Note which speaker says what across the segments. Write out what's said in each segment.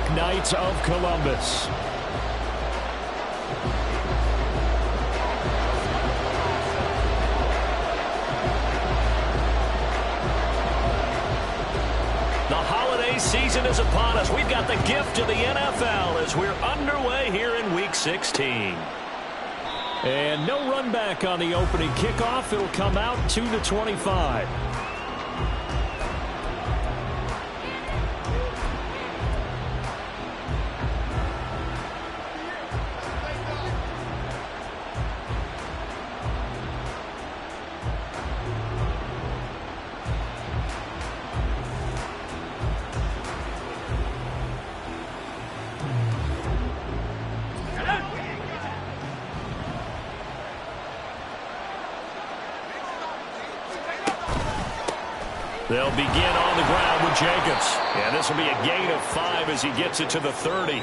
Speaker 1: Black Knights of Columbus. Season is upon us. We've got the gift of the NFL as we're underway here in Week 16. And no run back on the opening kickoff. It'll come out 2-25. They'll begin on the ground with Jacobs. And this will be a gain of 5 as he gets it to the 30.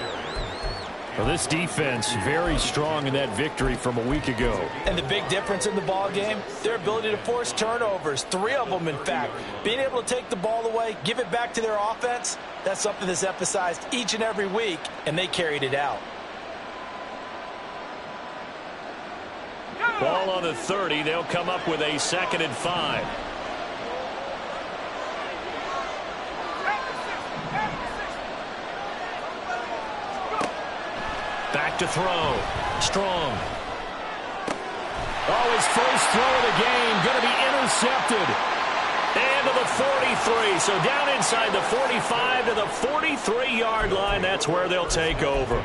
Speaker 1: Well, this defense very strong in that victory from a week ago.
Speaker 2: And the big difference in the ball game, their ability to force turnovers, 3 of them in fact. Being able to take the ball away, give it back to their offense, that's something that's emphasized each and every week, and they carried it out.
Speaker 1: Ball on the 30. They'll come up with a 2nd and 5. Back to throw. Strong. Oh, his first throw of the game going to be intercepted. And to the 43. So down inside the 45 to the 43-yard line. That's where they'll take over.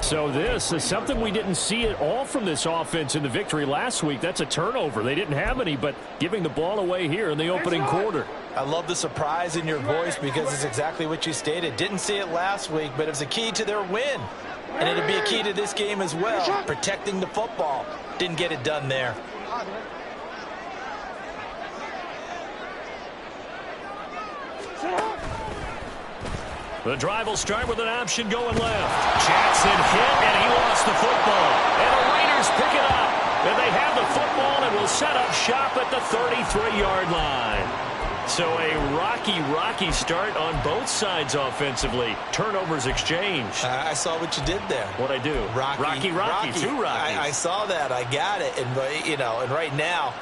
Speaker 1: So this is something we didn't see at all from this offense in the victory last week. That's a turnover. They didn't have any, but giving the ball away here in the opening quarter.
Speaker 2: I love the surprise in your voice because it's exactly what you stated. Didn't see it last week, but it was a key to their win. And it'll be a key to this game as well, protecting the football. Didn't get it done there.
Speaker 1: The drive will start with an option going left. Jackson hit, and he lost the football. And the Raiders pick it up. And they have the football and will set up shop at the 33-yard line. So a rocky start on both sides offensively. Turnovers exchanged.
Speaker 2: I saw what you did there.
Speaker 1: What'd I do? Rocky. 2 Rockies.
Speaker 2: I saw that. I got it. And, and right now,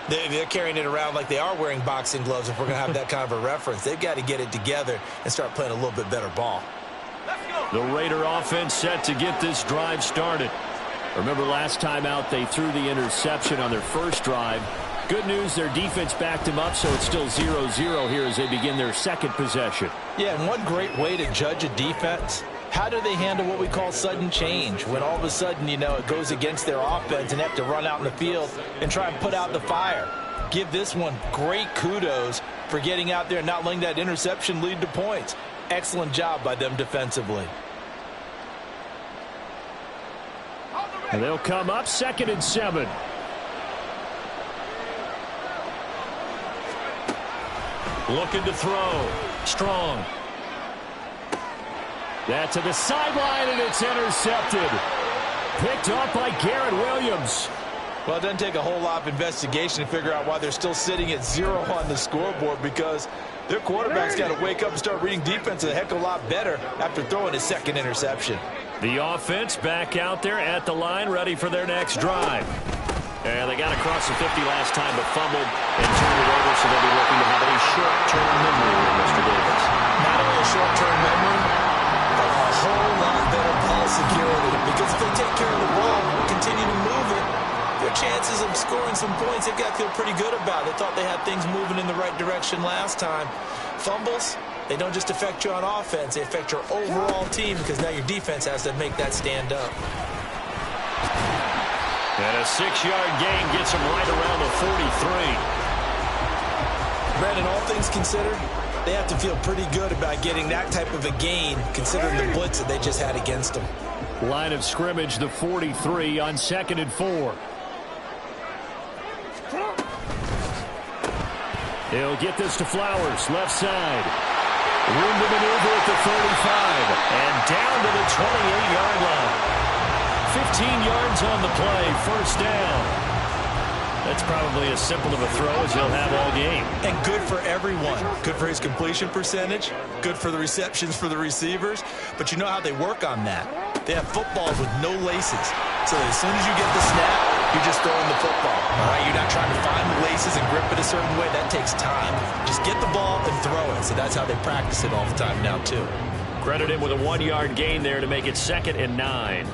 Speaker 2: they're carrying it around like they are wearing boxing gloves if we're going to have that kind of a reference. They've got to get it together and start playing a little bit better ball.
Speaker 1: The Raider offense set to get this drive started. Remember last time out they threw the interception on their first drive. Good news, their defense backed him up, so it's still 0-0 here as they begin their second possession.
Speaker 2: Yeah, and one great way to judge a defense, how do they handle what we call sudden change? When all of a sudden, it goes against their offense and they have to run out in the field and try and put out the fire. Give this one great kudos for getting out there and not letting that interception lead to points. Excellent job by them defensively.
Speaker 1: And they'll come up 2nd and 7. Looking to throw. Strong. That to the sideline, and it's intercepted. Picked up by Garrett Williams.
Speaker 2: Well, it doesn't take a whole lot of investigation to figure out why they're still sitting at 0 on the scoreboard, because their quarterback's got to wake up and start reading defense a heck of a lot better after throwing his 2nd interception.
Speaker 1: The offense back out there at the line, ready for their next drive. And they got across the 50 last time, but fumbled and turned it over, so they'll be looking to have a short-term memory here, Mr. Davis.
Speaker 2: Not only a short-term memory, but a whole lot better ball security. Because if they take care of the ball, continue to move it, their chances of scoring some points, they've got to feel pretty good about. They thought they had things moving in the right direction last time. Fumbles, they don't just affect you on offense, they affect your overall team, because now your defense has to make that stand up.
Speaker 1: And a 6-yard gain gets him right around the 43.
Speaker 2: Brandon, all things considered, they have to feel pretty good about getting that type of a gain, considering the blitz that they just had against them.
Speaker 1: Line of scrimmage, the 43 on 2nd and 4. He'll get this to Flowers, left side. Room to maneuver at the 35. And down to the 28-yard line. 15 yards on the play, first down. That's probably as simple of a throw as he'll have all game.
Speaker 2: And good for everyone. Good for his completion percentage. Good for the receptions for the receivers. But you know how they work on that. They have footballs with no laces. So as soon as you get the snap, you're just throwing the football. All right, you're not trying to find the laces and grip it a certain way. That takes time. Just get the ball and throw it. So that's how they practice it all the time now, too.
Speaker 1: Credit him with a 1-yard gain there to make it 2nd and 9.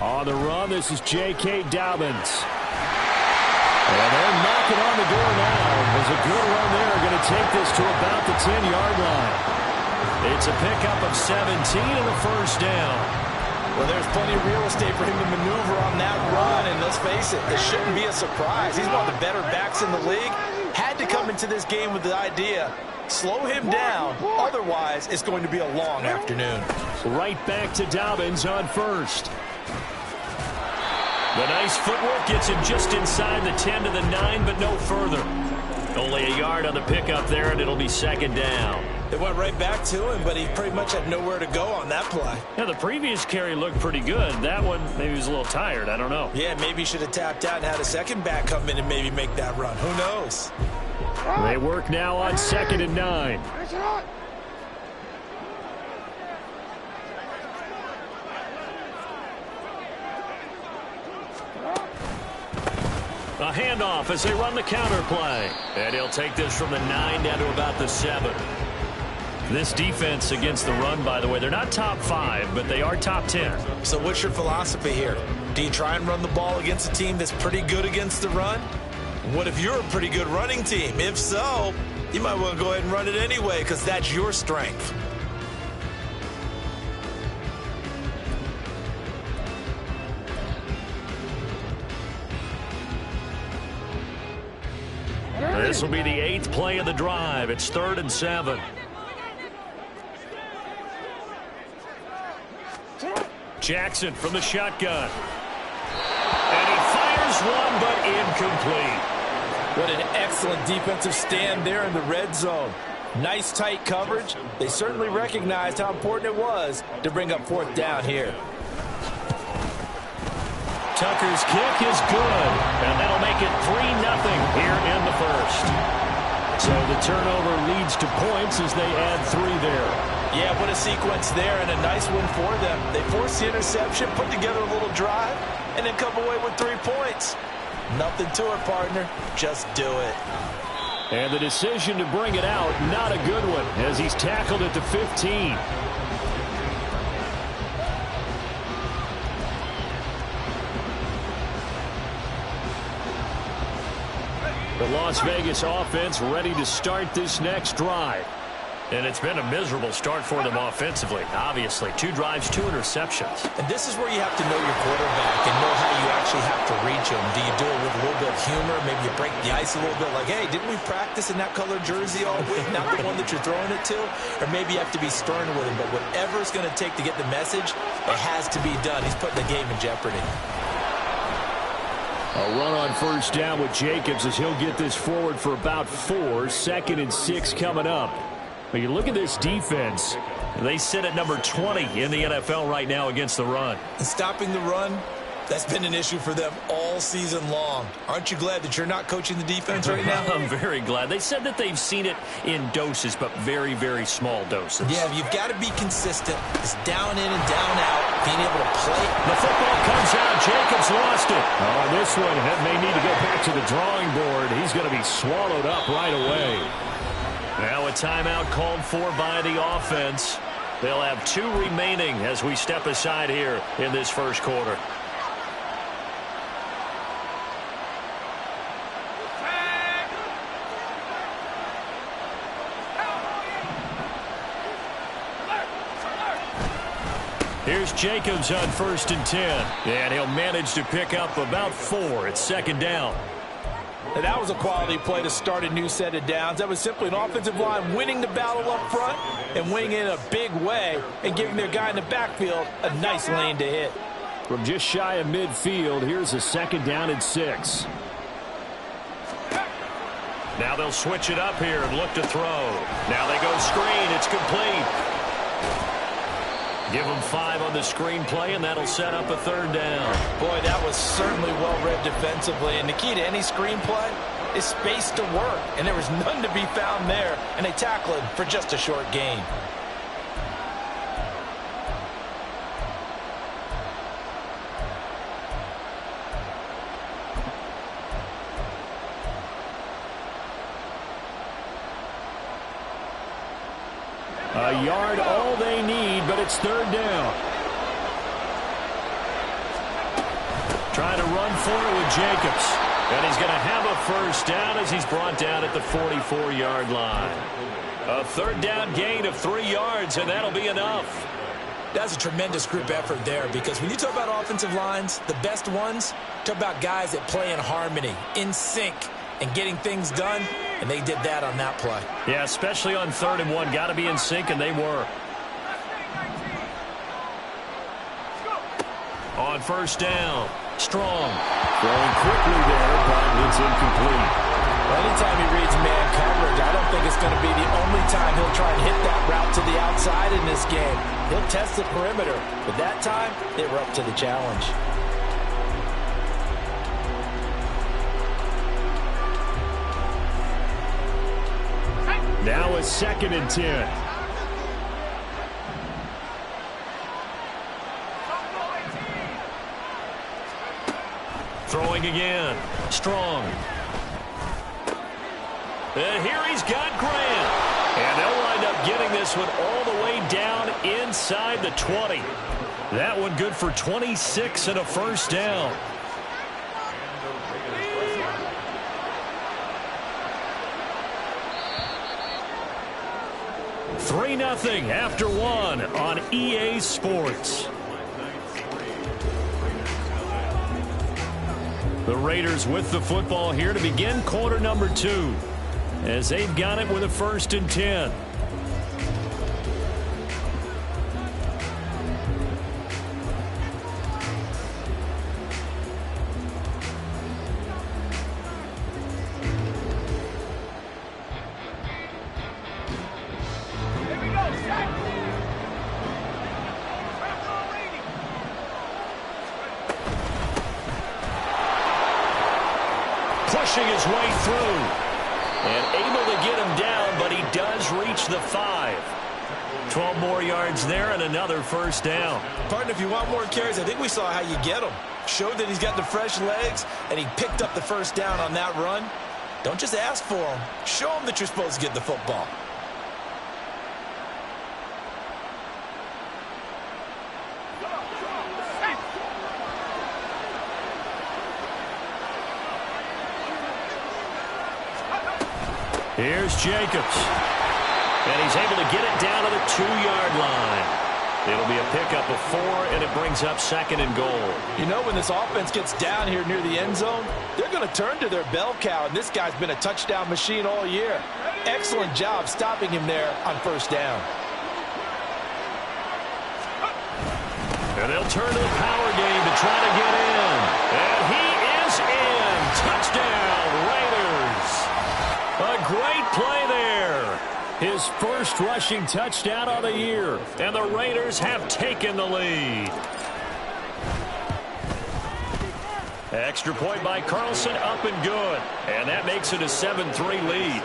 Speaker 1: On the run, this is J.K. Dobbins. And they're knocking on the door now. There's a good run there. Going to take this to about the 10-yard line. It's a pickup of 17 and a first down.
Speaker 2: Well, there's plenty of real estate for him to maneuver on that run. And let's face it, this shouldn't be a surprise. He's one of the better backs in the league. Had to come into this game with the idea, slow him down. Otherwise, it's going to be a long afternoon.
Speaker 1: Right back to Dobbins on first. The nice footwork gets him just inside the 10 to the 9, but no further. Only a yard on the pickup there, and it'll be 2nd down.
Speaker 2: It went right back to him, but he pretty much had nowhere to go on that play.
Speaker 1: Yeah, the previous carry looked pretty good. That one, maybe he was a little tired. I don't know.
Speaker 2: Yeah, maybe he should have tapped out and had a second back come in and maybe make that run. Who knows?
Speaker 1: They work now on 2nd and 9. A handoff as they run the counter play. And he'll take this from the 9 down to about the 7. This defense against the run, by the way, they're not top 5, but they are top 10.
Speaker 2: So what's your philosophy here? Do you try and run the ball against a team that's pretty good against the run? What if you're a pretty good running team? If so, you might want to go ahead and run it anyway because that's your strength.
Speaker 1: This will be the 8th play of the drive. It's 3rd and 7. Jackson from the shotgun. And he fires one, but incomplete.
Speaker 2: What an excellent defensive stand there in the red zone. Nice tight coverage. They certainly recognized how important it was to bring up 4th down here.
Speaker 1: Tucker's kick is good, and that'll make it 3-0 here in the first. So the turnover leads to points as they add 3 there.
Speaker 2: Yeah, what a sequence there, and a nice win for them. They forced the interception, put together a little drive, and then come away with 3 points. Nothing to it, partner. Just do it.
Speaker 1: And the decision to bring it out, not a good one, as he's tackled at the 15. The Las Vegas offense ready to start this next drive. And it's been a miserable start for them offensively, obviously. 2 drives, 2 interceptions.
Speaker 2: And this is where you have to know your quarterback and know how you actually have to reach him. Do you do it with a little bit of humor? Maybe you break the ice a little bit like, hey, didn't we practice in that color jersey all week? Not the one that you're throwing it to? Or maybe you have to be stern with him. But whatever it's going to take to get the message, it has to be done. He's putting the game in jeopardy.
Speaker 1: A run on first down with Jacobs as he'll get this forward for about 4. 2nd and 6 coming up. But you look at this defense, they sit at number 20 in the NFL right now against the run.
Speaker 2: And stopping the run, that's been an issue for them all season long. Aren't you glad that you're not coaching the defense right now?
Speaker 1: I'm very glad. They said that they've seen it in doses, but very, very small doses.
Speaker 2: Yeah, you've got to be consistent. It's down in and down out, being able to play.
Speaker 1: The football comes out. Jacobs lost it. Oh, this one may need to go back to the drawing board. He's going to be swallowed up right away. Now a timeout called for by the offense. They'll have 2 remaining as we step aside here in this first quarter. Here's Jacobs on 1st and 10. And he'll manage to pick up about 4. It's 2nd down.
Speaker 2: And that was a quality play to start a new set of downs. That was simply an offensive line winning the battle up front and winning in a big way and giving their guy in the backfield a nice lane to hit.
Speaker 1: From just shy of midfield, here's a 2nd down and 6. Now they'll switch it up here and look to throw. Now they go screen. It's complete. Give them 5 on the screen play, and that'll set up a 3rd down.
Speaker 2: Boy, that was certainly well read defensively. And the key to any screen play is space to work. And there was none to be found there. And they tackle it for just a short gain.
Speaker 1: A yard all they need, but it's 3rd down. Trying to run for it with Jacobs. And he's going to have a 1st down as he's brought down at the 44-yard line. A 3rd down gain of 3 yards, and that'll be enough.
Speaker 2: That's a tremendous group effort there, because when you talk about offensive lines, the best ones, talk about guys that play in harmony, in sync, and getting things done, and they did that on that play.
Speaker 1: Yeah, especially on 3rd and 1. Got to be in sync, and they were. On 1st down, Strong. Throwing quickly there, but it's incomplete.
Speaker 2: Well, anytime he reads man coverage, I don't think it's going to be the only time he'll try and hit that route to the outside in this game. He'll test the perimeter, but that time, they were up to the challenge.
Speaker 1: Now a 2nd and 10. Throwing again. Strong. And here he's got Grant. And they'll wind up getting this one all the way down inside the 20. That one good for 26 and a 1st down. 3-0 after 1 on EA Sports. The Raiders with the football here to begin quarter number 2, as they've got it with a 1st and 10. Pushing his way through and able to get him down, but he does reach the 5. 12 more yards there and another 1st down.
Speaker 2: Partner, if you want more carries, I think we saw how you get him. Showed that he's got the fresh legs, and he picked up the 1st down on that run. Don't just ask for him. Show him that you're supposed to get the football.
Speaker 1: Here's Jacobs. And he's able to get it down to the 2-yard line. It'll be a pickup of 4, and it brings up 2nd and goal.
Speaker 2: You know, when this offense gets down here near the end zone, they're going to turn to their bell cow, and this guy's been a touchdown machine all year. Excellent job stopping him there on 1st down.
Speaker 1: And they'll turn to the power game to try to get in. And he is in. Touchdown, Raiders. A great play there. His first rushing touchdown of the year. And the Raiders have taken the lead. Extra point by Carlson, up and good. And that makes it a 7-3 lead.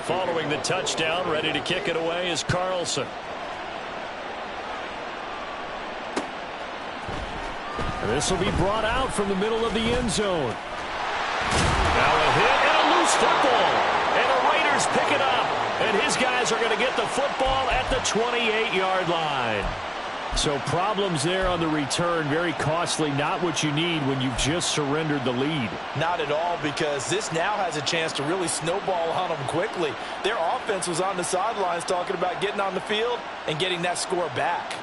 Speaker 1: Following the touchdown, ready to kick it away is Carlson. And this will be brought out from the middle of the end zone. Now a hit and a loose football. And the Raiders pick it up. And his guys are going to get the football at the 28-yard line. So problems there on the return, very costly, not what you need when you've just surrendered the lead.
Speaker 2: Not at all, because this now has a chance to really snowball on them quickly. Their offense was on the sidelines talking about getting on the field and getting that score back.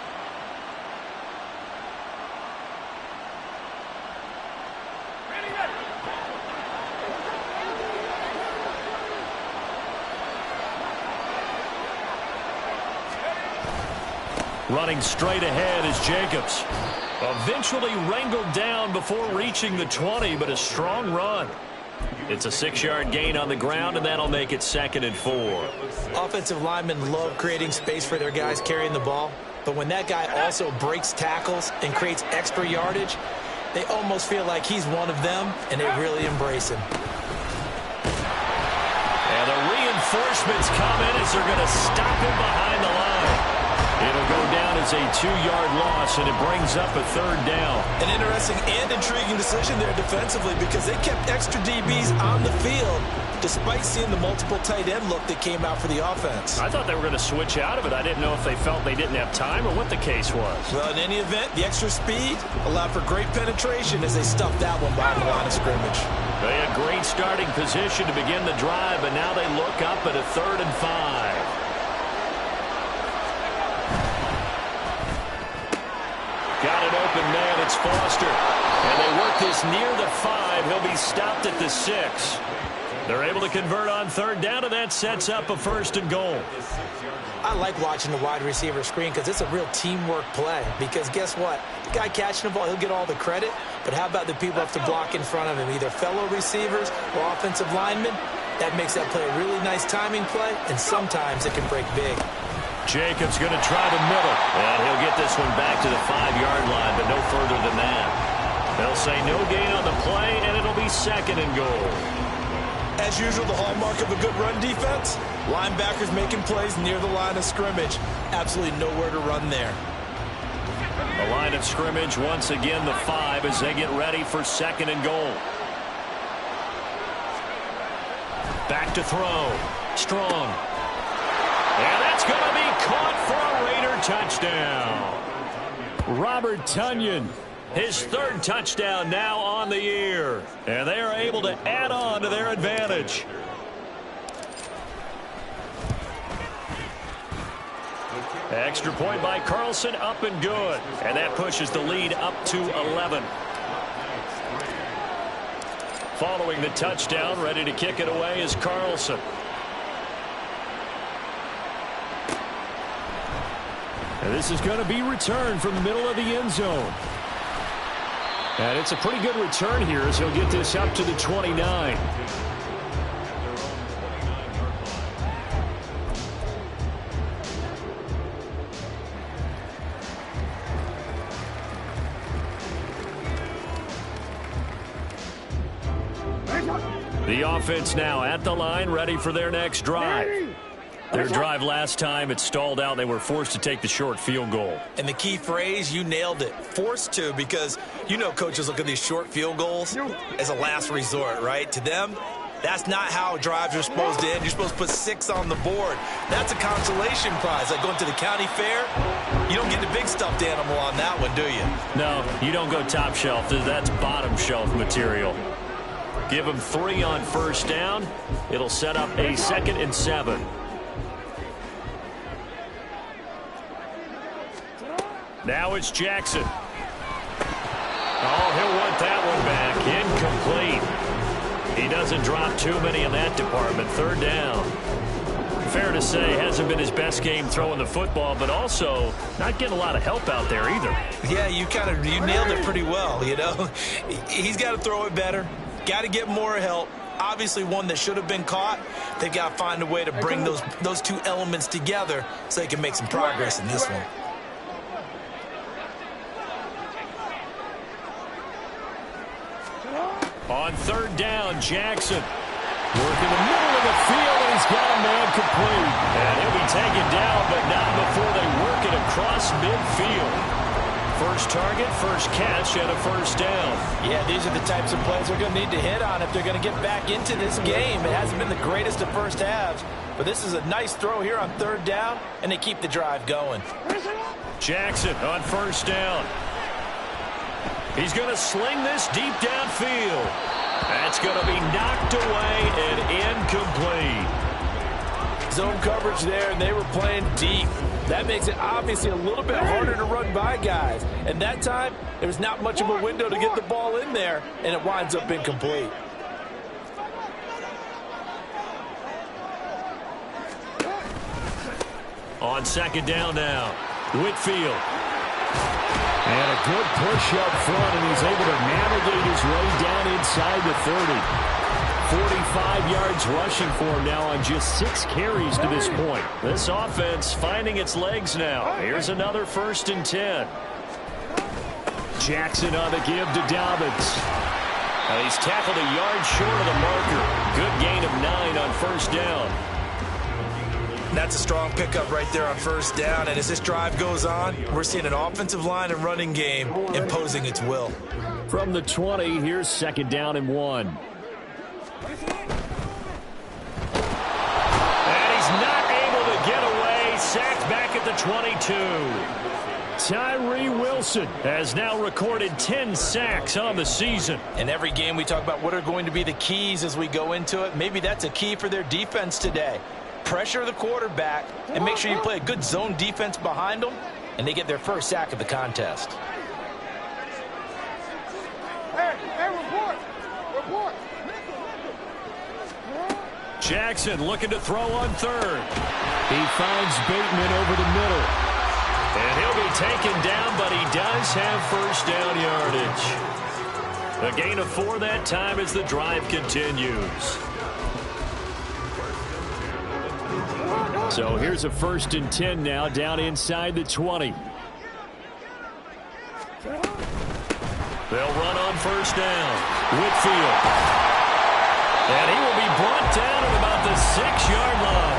Speaker 1: Running straight ahead is Jacobs. Eventually wrangled down before reaching the 20, but a strong run. It's a 6-yard gain on the ground, and that'll make it 2nd and 4.
Speaker 2: Offensive linemen love creating space for their guys carrying the ball, but when that guy also breaks tackles and creates extra yardage, they almost feel like he's one of them, and they really embrace him.
Speaker 1: And the reinforcements come in as they're going to stop him behind the line. It'll go down as a 2-yard loss, and it brings up a 3rd down.
Speaker 2: An interesting and intriguing decision there defensively, because they kept extra DBs on the field despite seeing the multiple tight end look that came out for the offense.
Speaker 1: I thought they were going to switch out of it. I didn't know if they felt they didn't have time or what the case was.
Speaker 2: Well, in any event, the extra speed allowed for great penetration as they stuffed that one behind the line of scrimmage.
Speaker 1: They had great starting position to begin the drive, but now they look up at a 3rd and 5. Got it open man, it's Foster. And they work this near the 5. He'll be stopped at the 6. They're able to convert on 3rd down, and that sets up a 1st and goal.
Speaker 2: I like watching the wide receiver screen because it's a real teamwork play. Because guess what? The guy catching the ball, he'll get all the credit. But how about the people who have to block in front of him, either fellow receivers or offensive linemen? That makes that play a really nice timing play, and sometimes it can break big.
Speaker 1: Jacobs going to try the middle, and he'll get this one back to the 5-yard line, but no further than that. They'll say no gain on the play, and it'll be 2nd and goal.
Speaker 2: As usual, the hallmark of a good run defense, linebackers making plays near the line of scrimmage. Absolutely nowhere to run there.
Speaker 1: The line of scrimmage, once again, the 5 as they get ready for 2nd and goal. Back to throw. Strong. And that's going to be caught for a Raider touchdown. Robert Tonyan, his 3rd touchdown now on the year. And they are able to add on to their advantage. Extra point by Carlson, up and good. And that pushes the lead up to 11. Following the touchdown, ready to kick it away is Carlson. And this is going to be returned from the middle of the end zone. And it's a pretty good return here as he'll get this up to the 29. The offense now at the line, ready for their next drive. Their drive last time, it stalled out. They were forced to take the short field goal.
Speaker 2: And the key phrase, you nailed it, forced to, because you know coaches look at these short field goals as a last resort, right? To them, that's not how drives are supposed to end. You're supposed to put 6 on the board. That's a consolation prize. Like going to the county fair, you don't get the big stuffed animal on that one, do you?
Speaker 1: No, you don't go top shelf. That's bottom shelf material. Give them 3 on 1st down. It'll set up a 2nd and 7. Now it's Jackson. Oh, he'll want that one back. Incomplete. He doesn't drop too many in that department. 3rd down. Fair to say, hasn't been his best game throwing the football, but also not getting a lot of help out there either.
Speaker 2: Yeah, you nailed it pretty well, you know. He's got to throw it better. Got to get more help. Obviously one that should have been caught. They've got to find a way to bring those 2 elements together so they can make some progress in this one.
Speaker 1: On 3rd down, Jackson working the middle of the field, and he's got a man complete. And he'll be taken down, but not before they work it across midfield. First target, first catch, and a 1st down.
Speaker 2: Yeah, these are the types of plays they're going to need to hit on if they're going to get back into this game. It hasn't been the greatest of first halves, but this is a nice throw here on 3rd down, and they keep the drive going.
Speaker 1: Jackson on first down. He's going to sling this deep downfield. That's going to be knocked away and incomplete.
Speaker 2: Zone coverage there, and they were playing deep. That makes it obviously a little bit harder to run by guys. And that time, there was not much of a window to get the ball in there, and it winds up incomplete.
Speaker 1: On second down now, Whitfield. And a good push up front, and he's able to navigate his way down inside the 30. 45 yards rushing for him now on just 6 carries to this point. This offense finding its legs now. Here's another 1st and 10. Jackson on the give to Dobbins. He's tackled a yard short of the marker. Good gain of 9 on first down.
Speaker 2: That's a strong pickup right there on first down. And as this drive goes on, we're seeing an offensive line and running game imposing its will.
Speaker 1: From the 20, here's 2nd down and 1. And he's not able to get away. Sacked back at the 22. Tyree Wilson has now recorded 10 sacks on the season.
Speaker 2: In every game we talk about what are going to be the keys as we go into it. Maybe that's a key for their defense today. Pressure the quarterback and make sure you play a good zone defense behind them, and they get their first sack of the contest.
Speaker 3: Report.
Speaker 1: Jackson looking to throw on 3rd. He finds Bateman over the middle. And he'll be taken down, but he does have first down yardage. A gain of 4 that time as the drive continues. So here's a 1st and 10 now down inside the 20. They'll run on first down. Whitfield. And he will be brought down at about the 6-yard line.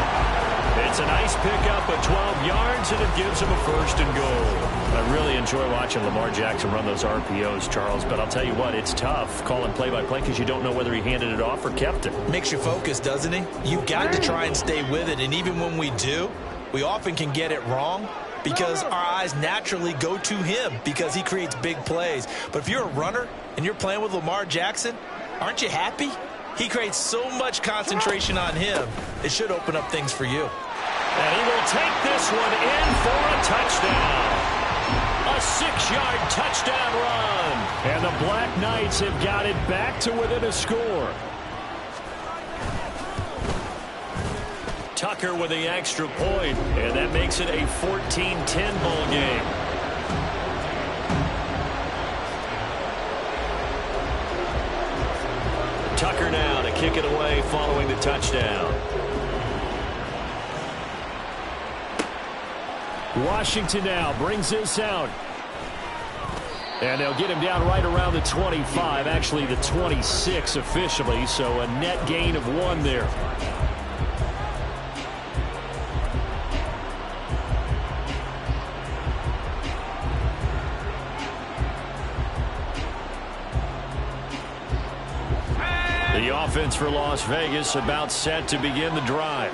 Speaker 1: It's a nice pickup of 12 yards, and it gives him a 1st and goal. I really enjoy watching Lamar Jackson run those RPOs, Charles, but I'll tell you what, it's tough calling play-by-play because you don't know whether he handed it off or kept it.
Speaker 2: Makes you focus, doesn't he? You've got to try and stay with it, and even when we do, we often can get it wrong because our eyes naturally go to him because he creates big plays. But if you're a runner and you're playing with Lamar Jackson, aren't you happy? He creates so much concentration on him, it should open up things for you.
Speaker 1: And he will take this one in for a touchdown. A 6-yard touchdown run. And the Black Knights have got it back to within a score. Tucker with the extra point, and that makes it a 14-10 ball game. Tucker now to kick it away following the touchdown. Washington now brings this out. And they'll get him down right around the 25, actually the 26 officially, so a net gain of 1 there. The offense for Las Vegas about set to begin the drive.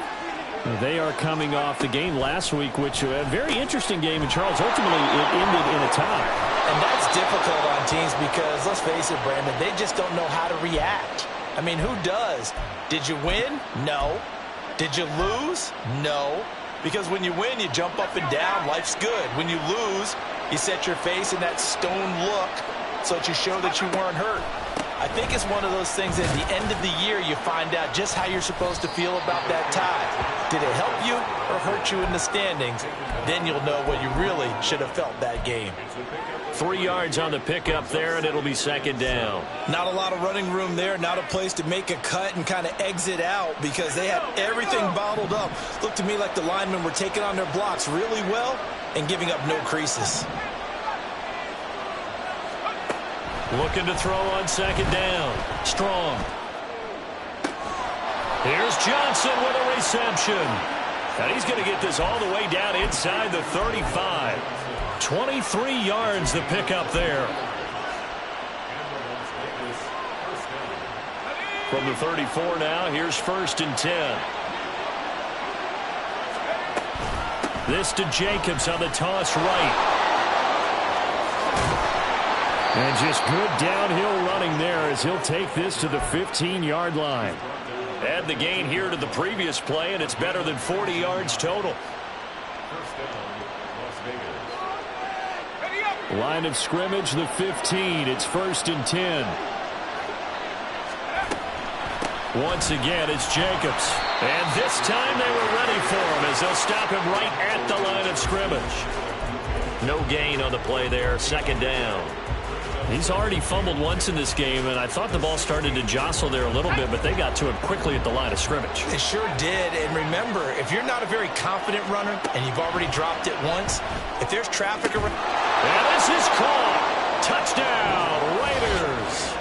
Speaker 1: They are coming off the game last week, which a very interesting game, and Charles, ultimately it ended in a tie.
Speaker 2: And that's difficult on teams because, let's face it, Brandon, they just don't know how to react. I mean, who does? Did you win? No. Did you lose? No. Because when you win, you jump up and down. Life's good. When you lose, you set your face in that stone look so that you show that you weren't hurt. I think it's one of those things at the end of the year you find out just how you're supposed to feel about that tie. Did it help you or hurt you in the standings? Then you'll know what you really should have felt that game.
Speaker 1: 3 yards on the pickup there, and it'll be 2nd down.
Speaker 2: Not a lot of running room there, not a place to make a cut and kind of exit out because they had everything bottled up. Looked to me like the linemen were taking on their blocks really well and giving up no creases.
Speaker 1: Looking to throw on 2nd down. Strong. Here's Johnson with a reception. And he's going to get this all the way down inside the 35. 23 yards to pick up there. From the 34 now, here's 1st and 10. This to Jacobs on the toss right. And just good downhill running there as he'll take this to the 15-yard line. Add the gain here to the previous play, and it's better than 40 yards total. Line of scrimmage, the 15. It's 1st and 10. Once again, it's Jacobs. And this time they were ready for him as they'll stop him right at the line of scrimmage. No gain on the play there, 2nd down. He's already fumbled once in this game, and I thought the ball started to jostle there a little bit, but they got to him quickly at the line of scrimmage.
Speaker 2: They sure did, and remember, if you're not a very confident runner and you've already dropped it once, if there's traffic around...
Speaker 1: And this is caught. Touchdown, Raiders.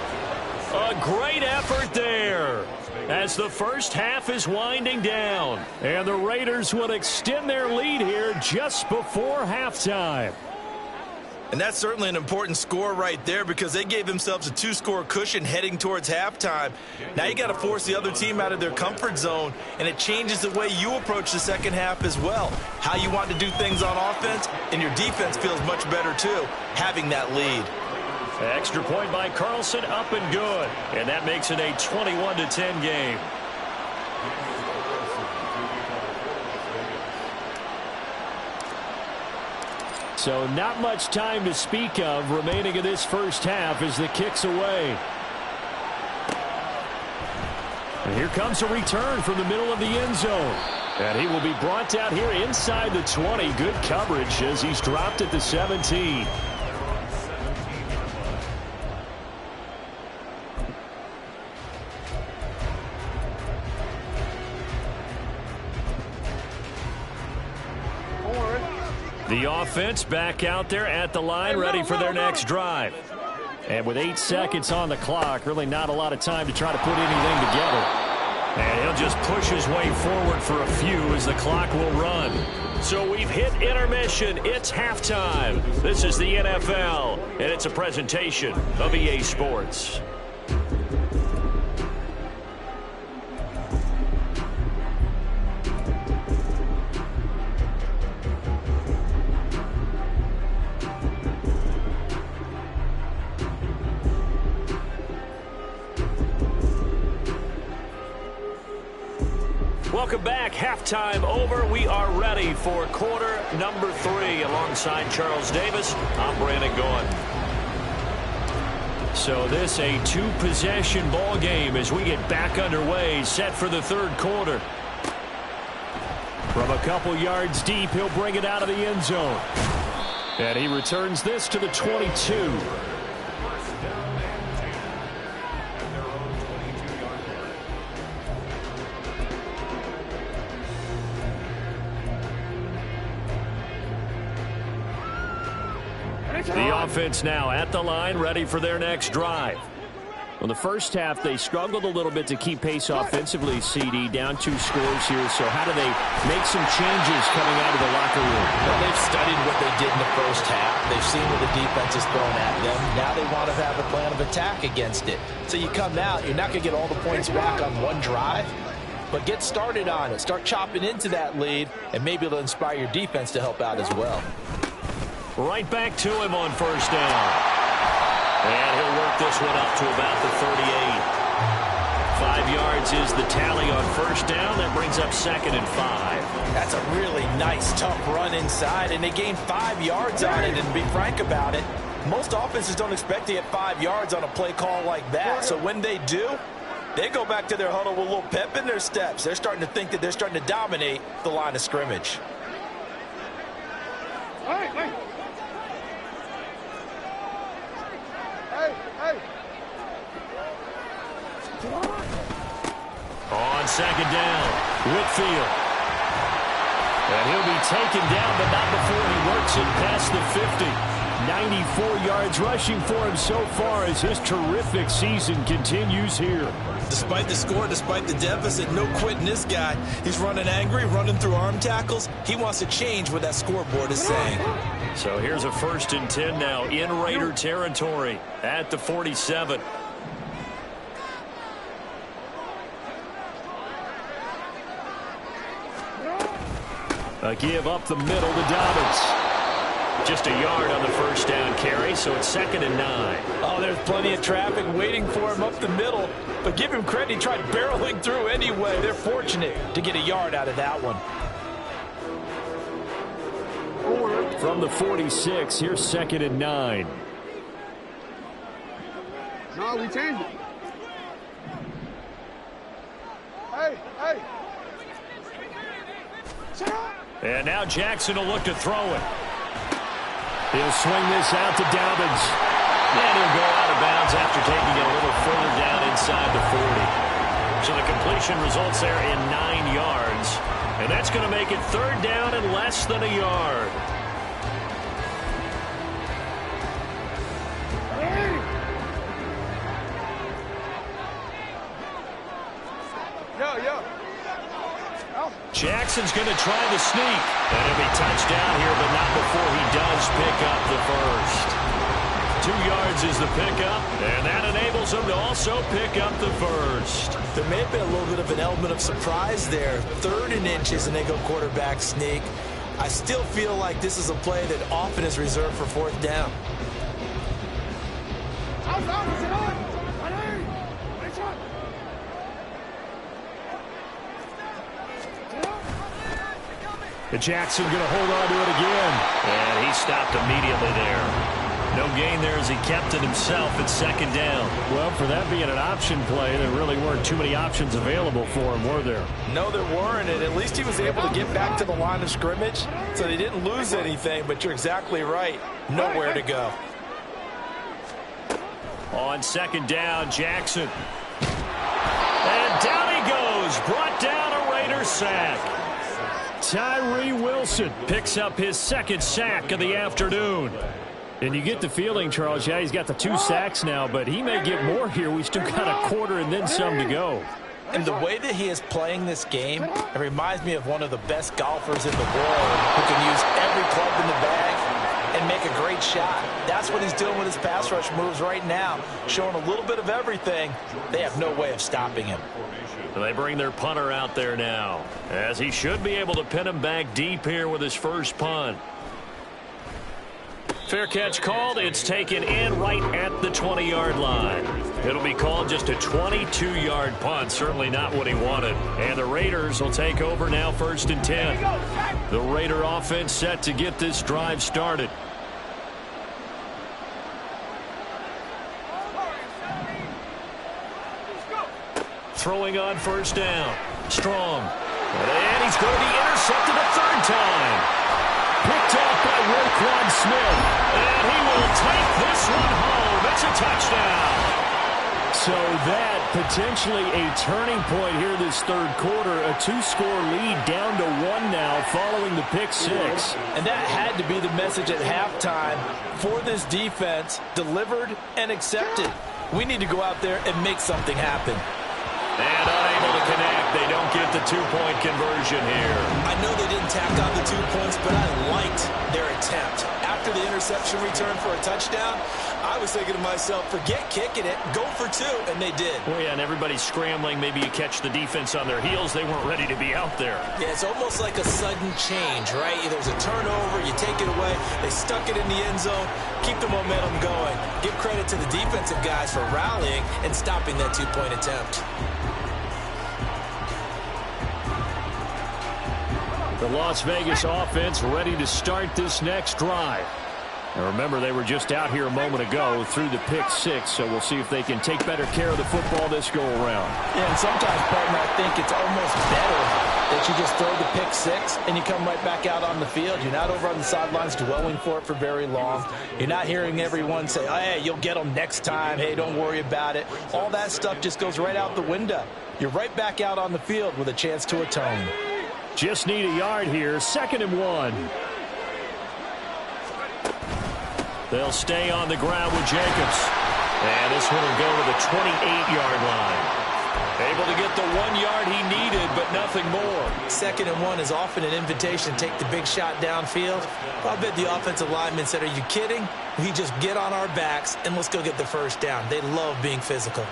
Speaker 1: A great effort there as the first half is winding down, and the Raiders will extend their lead here just before halftime.
Speaker 2: And that's certainly an important score right there because they gave themselves a 2-score cushion heading towards halftime. Now you got to force the other team out of their comfort zone, and it changes the way you approach the second half as well. How you want to do things on offense, and your defense feels much better too, having that lead.
Speaker 1: Extra point by Carlson, up and good. And that makes it a 21-10 game. So not much time to speak of remaining in this first half as the kick's away. And here comes a return from the middle of the end zone. And he will be brought out here inside the 20. Good coverage as he's dropped at the 17. The offense back out there at the line, ready for their next drive. And with 8 seconds on the clock, really not a lot of time to try to put anything together. And he'll just push his way forward for a few as the clock will run. So we've hit intermission. It's halftime. This is the NFL, and it's a presentation of EA Sports. Welcome back. Halftime over. We are ready for quarter number 3. Alongside Charles Davis, I'm Brandon Gaughan. So this a 2-possession ball game as we get back underway, set for the 3rd quarter. From a couple yards deep, he'll bring it out of the end zone. And he returns this to the 22. The offense now at the line, ready for their next drive. Well, the first half, they struggled a little bit to keep pace offensively, CD, down 2 scores here. So how do they make some changes coming out of the locker room?
Speaker 2: Well, they've studied what they did in the first half. They've seen what the defense is throwing at them. Now they want to have a plan of attack against it. So you come out, you're not going to get all the points back on one drive, but get started on it. Start chopping into that lead, and maybe it'll inspire your defense to help out as well.
Speaker 1: Right back to him on 1st down. And he'll work this one up to about the 38. 5 yards is the tally on 1st down. That brings up 2nd and 5.
Speaker 2: That's a really nice, tough run inside, and they gained 5 yards on it. And to be frank about it, most offenses don't expect to get 5 yards on a play call like that. So when they do, they go back to their huddle with a little pep in their steps. They're starting to think that they're starting to dominate the line of scrimmage.
Speaker 1: On 2nd down, Whitfield. And he'll be taken down, but not before he works it past the 50. 94 yards rushing for him so far as his terrific season continues here.
Speaker 2: Despite the score, despite the deficit, no quitting this guy. He's running angry, running through arm tackles. He wants to change what that scoreboard is saying.
Speaker 1: So here's a 1st and 10 now in Raider territory at the 47. A give up the middle to Dobbins. Just a yard on the first down carry, so it's 2nd and 9.
Speaker 2: Oh, there's plenty of traffic waiting for him up the middle. But give him credit, he tried barreling through anyway. They're fortunate to get a yard out of that one.
Speaker 1: From the 46, here's 2nd and 9.
Speaker 3: No, we changed it. Hey.
Speaker 1: And now Jackson will look to throw it. He'll swing this out to Dobbins. And he'll go out of bounds after taking it a little further down inside the 40. So the completion results there in 9 yards. And that's going to make it 3rd down and less than a yard. Jackson's going to try the sneak. And he'll be touched down here, but not before he does pick up the first. 2 yards is the pickup, and that enables him to also pick up the first.
Speaker 2: There may have been a little bit of an element of surprise there. 3rd and inches, and they go quarterback sneak. I still feel like this is a play that often is reserved for 4th down.
Speaker 1: Jackson going to hold on to it again. And he stopped immediately there. No gain there as he kept it himself at 2nd down. Well, for that being an option play, there really weren't too many options available for him, were there?
Speaker 2: No, there weren't, and at least he was able to get back to the line of scrimmage, so they didn't lose anything, but you're exactly right. Nowhere to go.
Speaker 1: On 2nd down, Jackson. And down he goes. Brought down a Raider sack. Tyree Wilson picks up his 2nd sack of the afternoon. And you get the feeling, Charles, yeah, he's got the 2 sacks now, but he may get more here. We still got a quarter and then some to go.
Speaker 2: And the way that he is playing this game, it reminds me of one of the best golfers in the world who can use every club in the bag and make a great shot. That's what he's doing with his pass rush moves right now, showing a little bit of everything. They have no way of stopping him.
Speaker 1: So they bring their punter out there now, as he should be able to pin him back deep here with his first punt. Fair catch called. It's taken in right at the 20-yard line. It'll be called just a 22-yard punt. Certainly not what he wanted. And the Raiders will take over now, 1st and 10. The Raider offense set to get this drive started. Throwing on 1st down. Strong. And he's going to be intercepted a 3rd time. Picked off by Roquan Smith. And he will take this one home. It's a touchdown. So that potentially a turning point here this 3rd quarter. A 2-score lead down to 1 now following the pick 6.
Speaker 2: And that had to be the message at halftime for this defense. Delivered and accepted. We need to go out there and make something happen.
Speaker 1: And unable to connect. They don't get the 2-point conversion here.
Speaker 2: I know they didn't tack on the 2 points, but I liked their attempt. After the interception return for a touchdown, I was thinking to myself, forget kicking it, go for 2, and they did.
Speaker 1: Well, yeah, and everybody's scrambling. Maybe you catch the defense on their heels. They weren't ready to be out there.
Speaker 2: Yeah, it's almost like a sudden change, right? There's a turnover, you take it away, they stuck it in the end zone, keep the momentum going. Give credit to the defensive guys for rallying and stopping that 2-point attempt.
Speaker 1: The Las Vegas offense ready to start this next drive. And remember, they were just out here a moment ago through the pick 6, so we'll see if they can take better care of the football this go-around.
Speaker 2: Yeah, and sometimes, partner, I think it's almost better that you just throw the pick 6 and you come right back out on the field. You're not over on the sidelines dwelling for it for very long. You're not hearing everyone say, oh, hey, you'll get them next time. Hey, don't worry about it. All that stuff just goes right out the window. You're right back out on the field with a chance to atone.
Speaker 1: Just need a yard here. 2nd and 1. They'll stay on the ground with Jacobs. And this one will go to the 28-yard line. Able to get the 1 yard he needed, but nothing more.
Speaker 2: 2nd and 1 is often an invitation to take the big shot downfield. I bet the offensive linemen said, are you kidding? We just get on our backs and let's go get the 1st down. They love being physical.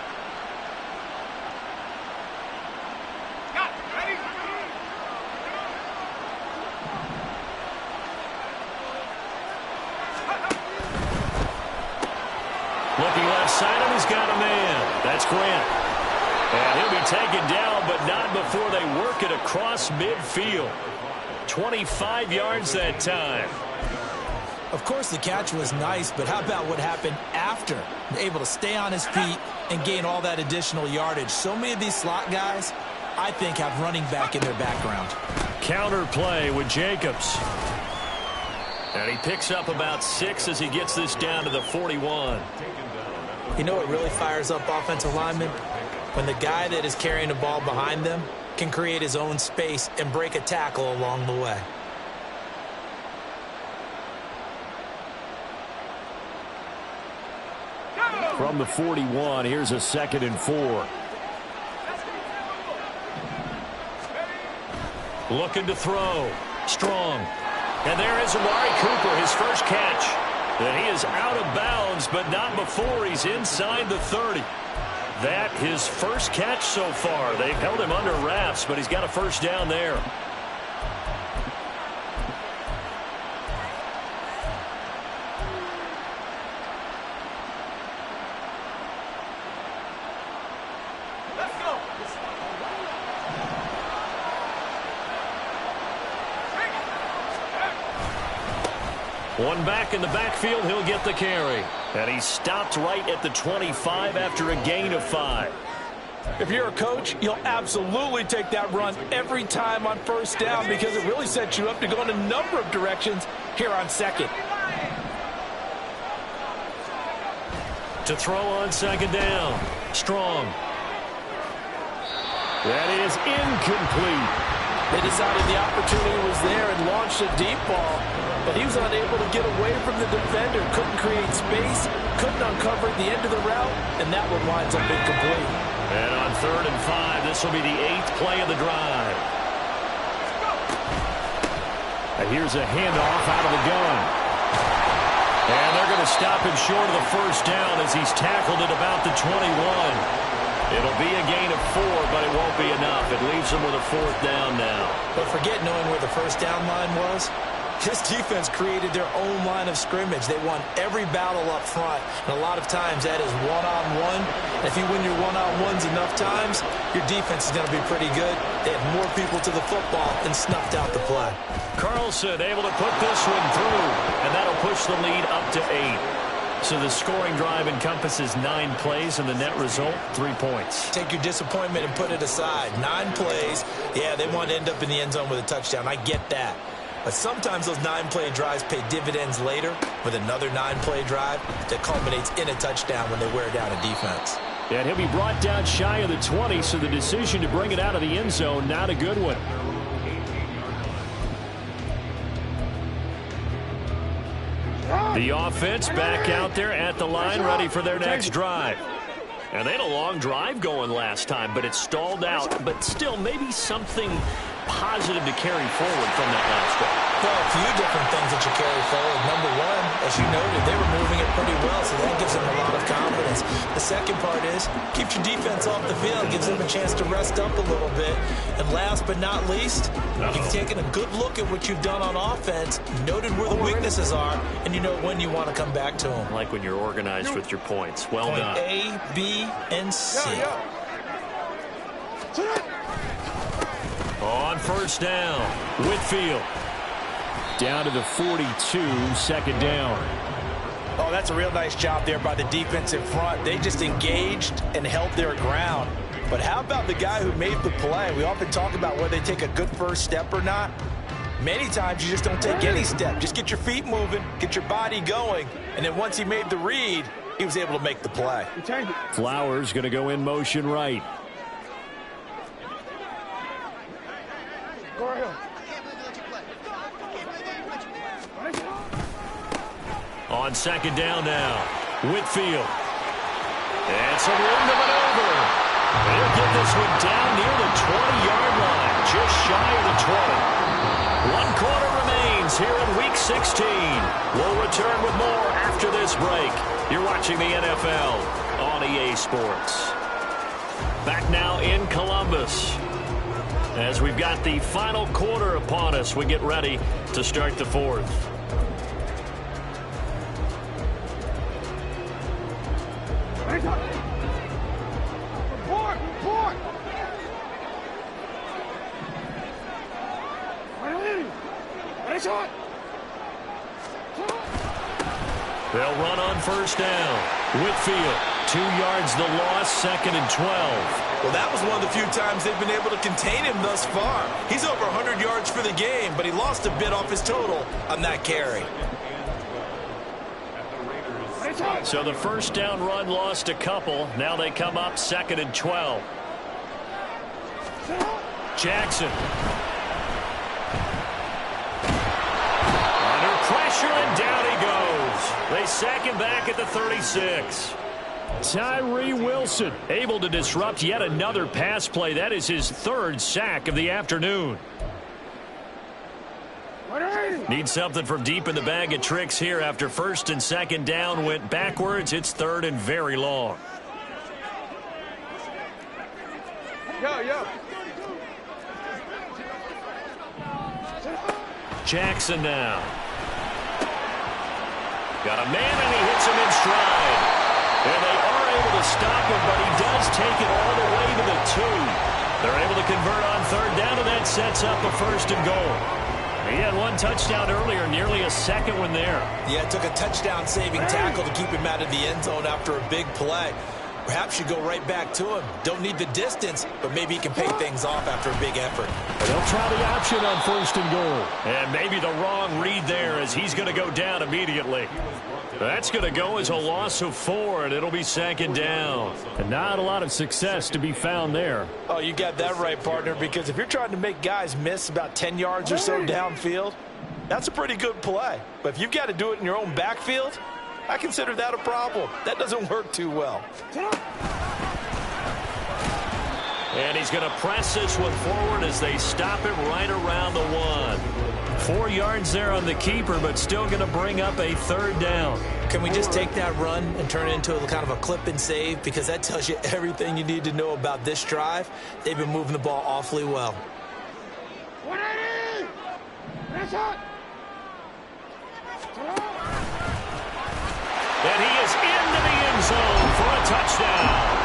Speaker 1: got a man. That's Grant. And he'll be taken down, but not before they work it across midfield. 25 yards that time.
Speaker 2: Of course, the catch was nice, but how about what happened after? Able to stay on his feet and gain all that additional yardage. So many of these slot guys, I think, have running back in their background.
Speaker 1: Counter play with Jacobs. And he picks up about 6 as he gets this down to the 41.
Speaker 2: You know what really fires up offensive linemen? When the guy that is carrying the ball behind them can create his own space and break a tackle along the way.
Speaker 1: From the 41, here's a 2nd and 4. Looking to throw. Strong. And there is Amari Cooper, his first catch. And he is out of bounds, but not before he's inside the 30. That his first catch so far. They've held him under wraps, but he's got a first down there. One back in the backfield, he'll get the carry. And he stopped right at the 25 after a gain of 5.
Speaker 4: If you're a coach, you'll absolutely take that run every time on first down because it really sets you up to go in a number of directions here on 2nd.
Speaker 1: To throw on 2nd down. Strong. That is incomplete.
Speaker 4: They decided the opportunity was there and launched a deep ball, but he was unable to get away from the defender, couldn't create space, couldn't uncover the end of the route, and that one winds up incomplete.
Speaker 1: And on 3rd and 5, this will be the 8th play of the drive. And here's a handoff out of the gun. And they're going to stop him short of the first down as he's tackled at about the 21. It'll be a gain of 4, but it won't be enough. It leaves them with a 4th down now.
Speaker 2: But forget knowing where the first down line was. This defense created their own line of scrimmage. They won every battle up front, and a lot of times that is one-on-one. If you win your one-on-ones enough times, your defense is going to be pretty good. They had more people to the football and snuffed out the play.
Speaker 1: Carlson able to put this one through, and that'll push the lead up to 8. So the scoring drive encompasses 9 plays, and the net result, 3 points.
Speaker 2: Take your disappointment and put it aside. 9 plays. Yeah, they want to end up in the end zone with a touchdown. I get that. But sometimes those 9-play drives pay dividends later with another 9-play drive that culminates in a touchdown when they wear down a defense.
Speaker 1: And he'll be brought down shy of the 20, so the decision to bring it out of the end zone, not a good one. The offense back out there at the line, ready for their next drive. And they had a long drive going last time, but it stalled out. But still, maybe something positive to carry forward from that last drive.
Speaker 2: Well, a few different things that you carry forward. Number one, as you noted, they were moving it pretty well, so that gives them a lot of confidence. The second part is, keeps your defense off the field, gives them a chance to rest up a little bit. And last but not least, you've taken a good look at what you've done on offense, noted where the weaknesses are, and you know when you want to come back to them.
Speaker 1: Like when you're organized with your points. Well done.
Speaker 2: Point A, B, and C.
Speaker 1: On first down, Whitfield. Down to the 42, 2nd down.
Speaker 4: Oh, that's a real nice job there by the defensive front. They just engaged and held their ground. But how about the guy who made the play? We often talk about whether they take a good first step or not. Many times you just don't take any step. Just get your feet moving, get your body going, and then once he made the read, he was able to make the play.
Speaker 1: Flowers going to go in motion right. On 2nd down now, Whitfield. And some room to maneuver. They'll get this one down near the 20-yard line, just shy of the 20. 1 quarter remains here in Week 16. We'll return with more after this break. You're watching the NFL on EA Sports. Back now in Columbus. As we've got the final quarter upon us, we get ready to start the 4th.
Speaker 3: Hey,
Speaker 1: They'll run on first down. Whitfield, 2 yards the loss, 2nd and 12.
Speaker 2: Well, that was one of the few times they've been able to contain him thus far. He's over 100 yards for the game, but he lost a bit off his total on that carry.
Speaker 1: So the first down run lost a couple. Now they come up 2nd and 12. Jackson. Under pressure, and down he goes. They sack him back at the 36. Tyree Wilson able to disrupt yet another pass play. That is his 3rd sack of the afternoon. Need something from deep in the bag of tricks here after 1st and 2nd down went backwards. It's 3rd and very long.
Speaker 3: Yo.
Speaker 1: Jackson now. Got a man, and he hits him in stride. And they are able to stop him, but he does take it all the way to the 2. They're able to convert on 3rd down, and that sets up a 1st and goal. He had 1 touchdown earlier, nearly a 2nd one there.
Speaker 2: Yeah, it took a touchdown-saving tackle to keep him out of the end zone after a big play. Perhaps you go right back to him. Don't need the distance, but maybe he can pay things off after a big effort.
Speaker 1: They'll try the option on 1st and goal. And maybe the wrong read there, as he's going to go down immediately. That's going to go as a loss of 4, and it'll be 2nd down. And not a lot of success to be found there.
Speaker 4: Oh, you got that right, partner, because if you're trying to make guys miss about 10 yards or so downfield, that's a pretty good play. But if you've got to do it in your own backfield, I consider that a problem. That doesn't work too well.
Speaker 1: And he's going to press this one forward as they stop it right around the 1. 4 yards there on the keeper, but still going to bring up a 3rd down.
Speaker 2: Can we just take that run and turn it into a kind of a clip and save? Because that tells you everything you need to know about this drive. They've been moving the ball awfully well.
Speaker 3: 180! That's it!
Speaker 1: And he is into the end zone for a touchdown.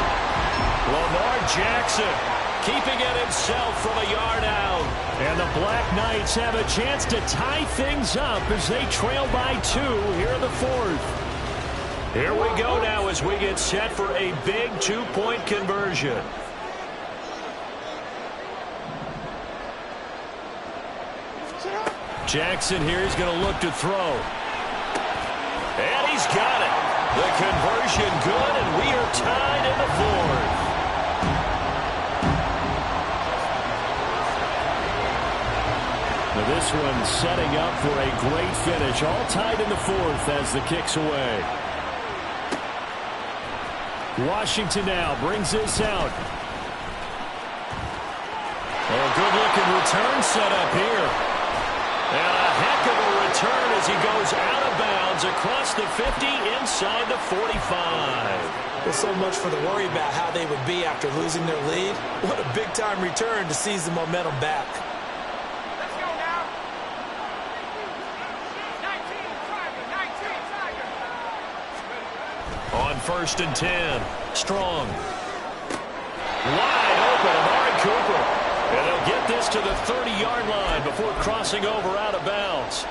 Speaker 1: Lamar Jackson keeping it himself from a yard out. And the Black Knights have a chance to tie things up as they trail by 2 here in the 4th. Here we go now as we get set for a big 2-point conversion. Jackson here is going to look to throw. And he's got it. The conversion good, and we are tied in the 4th. Now this one setting up for a great finish. All tied in the 4th as the kick's away. Washington now brings this out. Oh, good-looking return set up here. And a heck of a return as he goes out of bounds across the 50 inside the 45.
Speaker 2: Well, so much for the worry about how they would be after losing their lead. What a big-time return to seize the momentum back.
Speaker 3: Let's go now. 19, Tiger.
Speaker 1: On 1st and 10, Strong. Wide open, Amari Cooper. And they'll get this to the 30-yard line before crossing over out of bounds.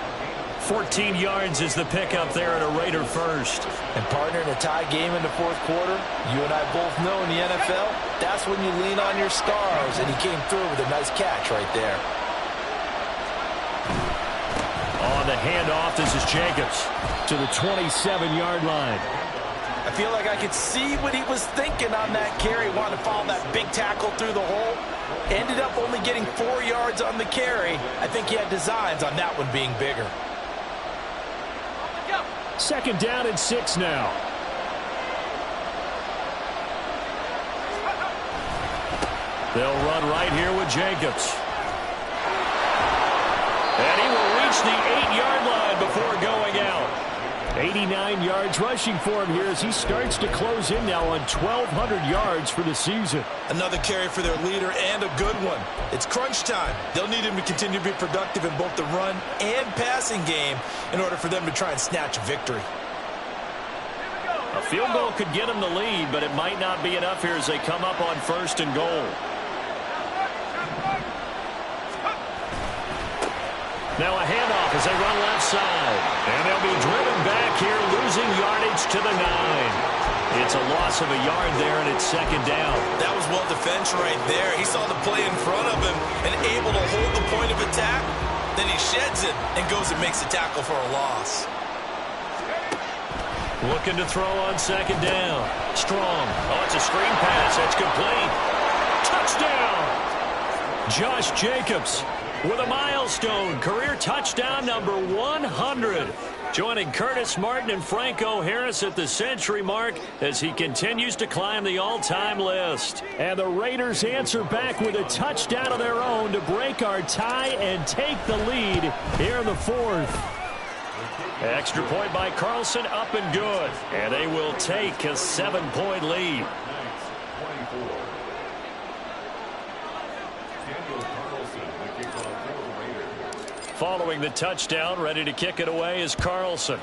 Speaker 1: 14 yards is the pickup there at a Raider first.
Speaker 4: And partner, in a tie game in the 4th quarter, you and I both know in the NFL, that's when you lean on your stars, and he came through with a nice catch right there.
Speaker 1: On the handoff, this is Jacobs to the 27-yard line.
Speaker 4: I feel like I could see what he was thinking on that carry, wanting to follow that big tackle through the hole. Ended up only getting 4 yards on the carry. I think he had designs on that one being bigger.
Speaker 1: 2nd down and 6 now. They'll run right here with Jacobs. And he will reach the 8-yard line before going out. 89 yards rushing for him here as he starts to close in now on 1,200 yards for the season.
Speaker 2: Another carry for their leader, and a good one. It's crunch time. They'll need him to continue to be productive in both the run and passing game in order for them to try and snatch a victory.
Speaker 1: A field goal could get them the lead, but it might not be enough here as they come up on 1st and goal. Now a handoff as they run left side. And they'll be driven back here, losing yardage to the 9. It's a loss of a yard there, and it's second down.
Speaker 2: That was well defense right there. He saw the play in front of him and able to hold the point of attack. Then he sheds it and goes and makes a tackle for a loss.
Speaker 1: Looking to throw on second down. Strong. Oh, it's a screen pass. That's complete. Touchdown! Josh Jacobs with a milestone. Career touchdown number 100. Joining Curtis Martin and Franco Harris at the century mark as he continues to climb the all-time list. And the Raiders answer back with a touchdown of their own to break our tie and take the lead here in the fourth. Extra point by Carlson, up and good. And they will take a 7-point lead. Following the touchdown, ready to kick it away is Carlson.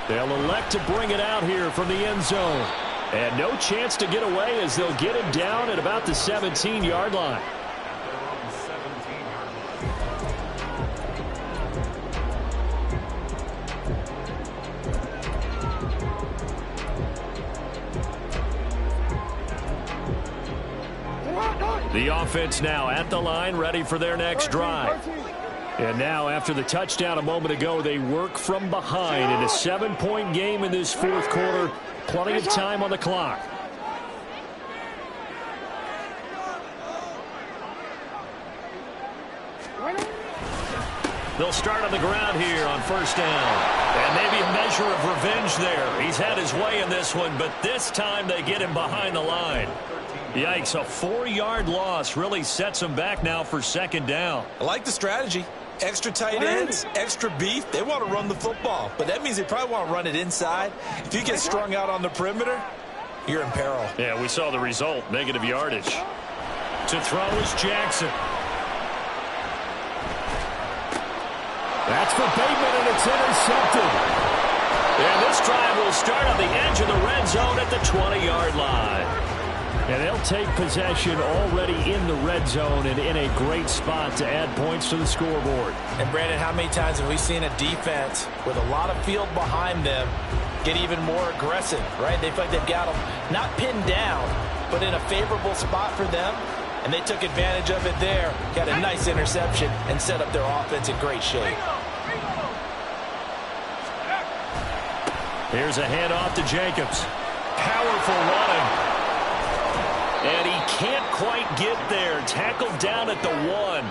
Speaker 1: They'll elect to bring it out here from the end zone. And no chance to get away as they'll get him down at about the 17-yard line. The offense now at the line, ready for their next drive. And now, after the touchdown a moment ago, they work from behind in a 7-point game in this fourth quarter. Plenty of time on the clock. They'll start on the ground here on first down. And maybe a measure of revenge there. He's had his way in this one, but this time they get him behind the line. Yikes, a 4-yard loss really sets them back now for second down.
Speaker 2: I like the strategy. Extra tight ends, extra beef. They want to run the football, but that means they probably want to run it inside. If you get strung out on the perimeter, you're in peril.
Speaker 1: Yeah, we saw the result, negative yardage. To throw is Jackson. That's for Bateman, and it's intercepted. And this drive will start on the edge of the red zone at the 20-yard line. And they'll take possession already in the red zone and in a great spot to add points to the scoreboard.
Speaker 2: And, Brandon, how many times have we seen a defense with a lot of field behind them get even more aggressive, right? They feel like they've got them not pinned down, but in a favorable spot for them. And they took advantage of it there, got a nice interception, and set up their offense in great shape.
Speaker 1: Here's a handoff to Jacobs. Powerful running. And he can't quite get there. Tackled down at the 1.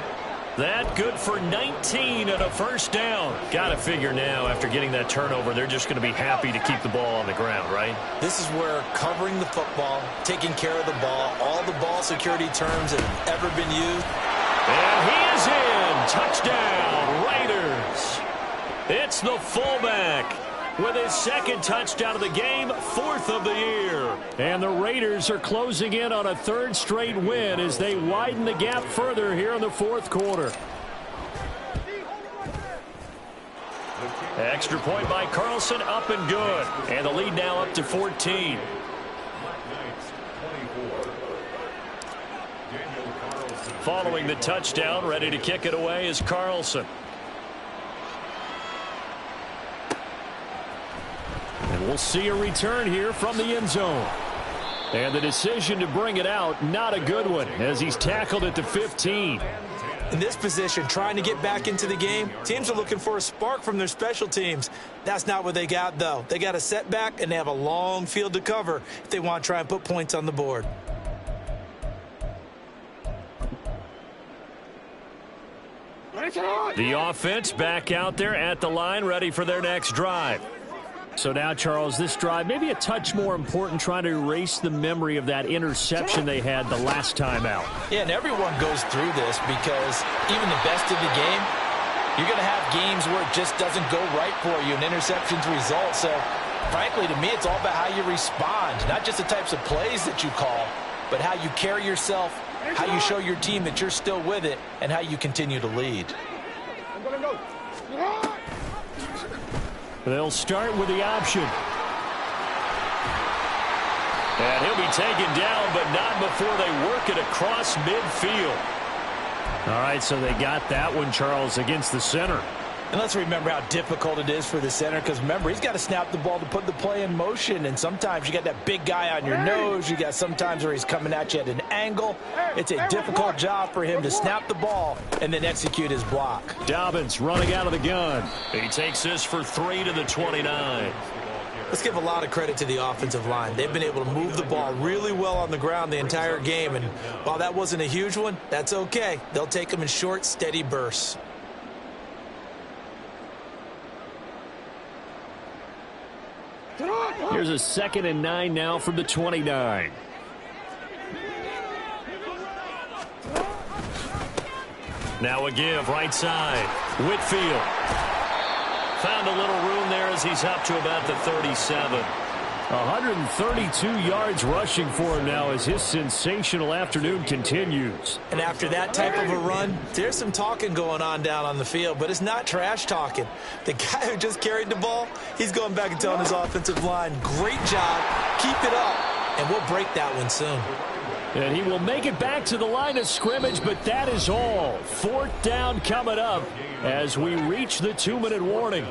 Speaker 1: That good for 19 and a first down. Got to figure now, after getting that turnover, they're just going to be happy to keep the ball on the ground, right?
Speaker 2: This is where covering the football, taking care of the ball, all the ball security terms that have ever been used.
Speaker 1: And he is in. Touchdown, Raiders. It's the fullback with his second touchdown of the game, 4th of the year. And the Raiders are closing in on a 3rd straight win as they widen the gap further here in the fourth quarter. Extra point by Carlson, up and good. And the lead now up to 14. Following the touchdown, ready to kick it away is Carlson. And we'll see a return here from the end zone. And the decision to bring it out, not a good one, as he's tackled at the 15.
Speaker 2: In this position, trying to get back into the game, teams are looking for a spark from their special teams. That's not what they got, though. They got a setback, and they have a long field to cover if they want to try and put points on the board.
Speaker 1: The offense back out there at the line, ready for their next drive. So now, Charles, this drive maybe a touch more important, trying to erase the memory of that interception they had the last time out.
Speaker 2: Yeah, and everyone goes through this because even the best of the game, you're going to have games where it just doesn't go right for you, and interceptions result. So, frankly, to me, it's all about how you respond, not just the types of plays that you call, but how you carry yourself, how you show your team that you're still with it, and how you continue to lead.
Speaker 3: I'm going to go.
Speaker 1: They'll start with the option. And he'll be taken down, but not before they work it across midfield. All right, so they got that one, Charles, against the center.
Speaker 4: And let's remember how difficult it is for the center, because remember, he's got to snap the ball to put the play in motion, and sometimes you got that big guy on your nose. You got sometimes where he's coming at you at an angle. It's a difficult job for him to snap the ball and then execute his block.
Speaker 1: Dobbins running out of the gun. He takes this for 3 to the 29.
Speaker 2: Let's give a lot of credit to the offensive line. They've been able to move the ball really well on the ground the entire game, and while that wasn't a huge one, that's okay. They'll take them in short, steady bursts.
Speaker 1: Here's a 2nd and 9 now from the 29. Now a give right side. Whitfield. Found a little room there as he's up to about the 37. 132 yards rushing for him now as his sensational afternoon continues.
Speaker 2: And after that type of a run, there's some talking going on down on the field, but it's not trash talking. The guy who just carried the ball, he's going back and telling his offensive line, great job, keep it up, and we'll break that one soon.
Speaker 1: And he will make it back to the line of scrimmage, but that is all. 4th down coming up as we reach the 2-minute warning.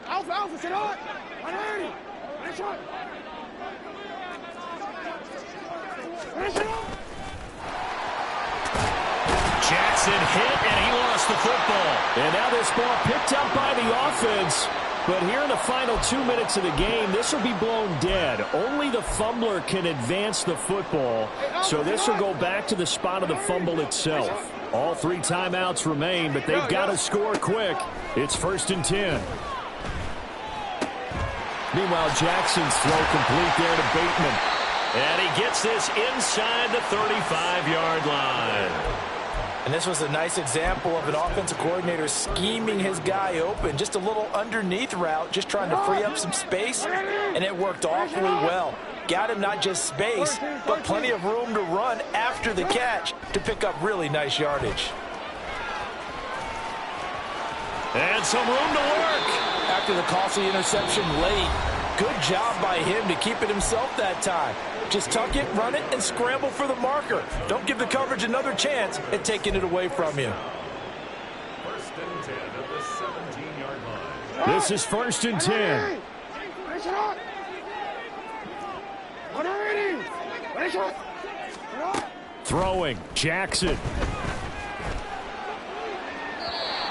Speaker 3: Alpha, sit on! 180! Nice shot!
Speaker 1: Jackson hit, and he lost the football. And now this ball picked up by the offense. But here in the final 2 minutes of the game, this will be blown dead. Only the fumbler can advance the football. So this will go back to the spot of the fumble itself. All 3 timeouts remain, but they've got to score quick. It's 1st and 10. Meanwhile, Jackson's throw complete there to Bateman. And he gets this inside the 35-yard line.
Speaker 4: And this was a nice example of an offensive coordinator scheming his guy open. Just a little underneath route, just trying to free up some space, and it worked awfully well. Got him not just space, but plenty of room to run after the catch to pick up really nice yardage.
Speaker 1: And some room to work.
Speaker 4: After the costly interception late, good job by him to keep it himself that time. Just tuck it, run it, and scramble for the marker. Don't give the coverage another chance at taking it away from you.
Speaker 5: 1st and 10 at the 17-yard line.
Speaker 1: This is 1st and 10.
Speaker 3: Nice shot! 180! Nice shot!
Speaker 1: Throwing, Jackson.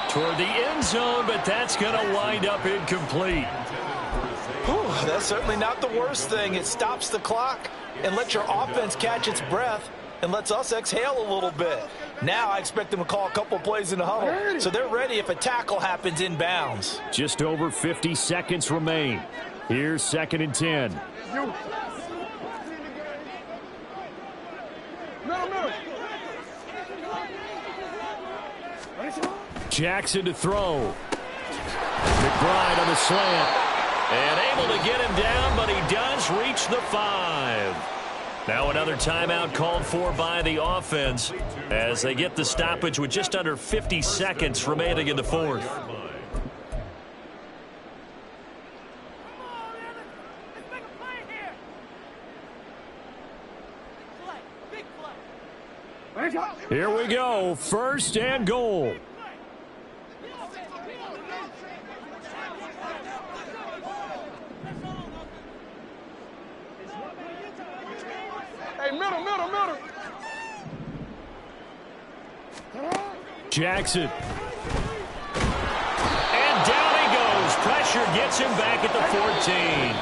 Speaker 1: Toward the end zone, but that's going to wind up incomplete.
Speaker 4: Whew, that's certainly not the worst thing. It stops the clock and lets your offense catch its breath and lets us exhale a little bit. Now I expect them to call a couple plays in the huddle, so they're ready if a tackle happens inbounds.
Speaker 1: Just over 50 seconds remain. Here's 2nd and 10. Jackson to throw. McBride on the slant. And able to get him down, but he does reach the 5. Now another timeout called for by the offense as they get the stoppage with just under 50 seconds remaining in the 4th. Here we go, 1st and goal.
Speaker 3: Hey, middle.
Speaker 1: Jackson. And down he goes. Pressure gets him back at the 14.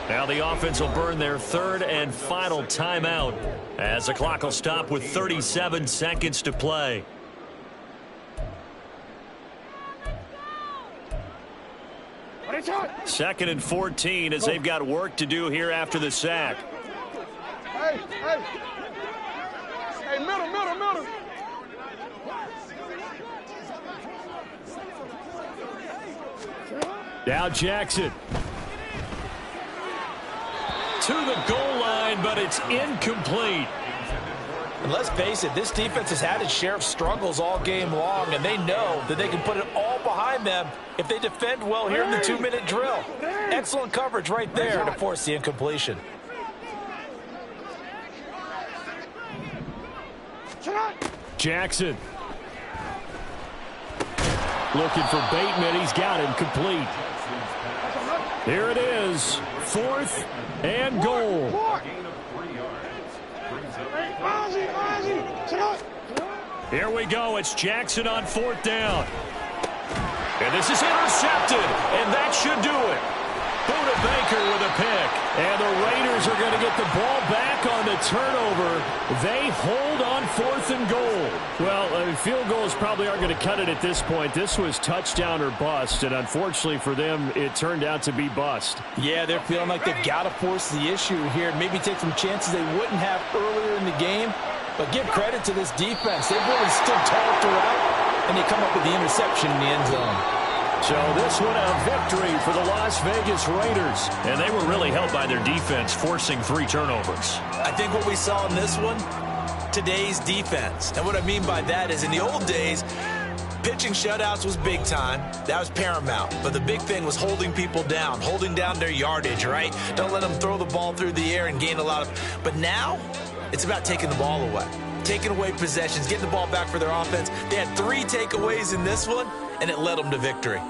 Speaker 1: Now the offense will burn their 3rd and final timeout as the clock will stop with 37 seconds to play. Second and 14 as they've got work to do here after the sack.
Speaker 3: Hey, middle.
Speaker 1: Now Jackson. To the goal line, but it's incomplete.
Speaker 4: And let's face it, this defense has had its share of struggles all game long, and they know that they can put it all behind them if they defend well here in the 2-minute drill. Excellent coverage right there to force the incompletion.
Speaker 1: Jackson. Looking for Bateman. He's got him complete. Here it is. 4th and goal. Here we go. It's Jackson on 4th down. And this is intercepted. And that should do it. Buda Baker with a pick. And the Raiders are going to get the ball back on the turnover. They hold on 4th and goal. Well, field goals probably aren't going to cut it at this point. This was touchdown or bust. And unfortunately for them, it turned out to be bust.
Speaker 4: Yeah, they're feeling like they've got to force the issue here. Maybe take some chances they wouldn't have earlier in the game. But give credit to this defense. They've really stood tall throughout. And they come up with the interception in the end zone.
Speaker 1: So this one a victory for the Las Vegas Raiders. And they were really helped by their defense, forcing 3 turnovers.
Speaker 2: I think what we saw in this one, today's defense. And what I mean by that is in the old days, pitching shutouts was big time. That was paramount. But the big thing was holding people down, holding down their yardage, right? Don't let them throw the ball through the air and gain a lot of... But now, it's about taking the ball away. Taking away possessions, getting the ball back for their offense. They had 3 takeaways in this one, and it led them to victory.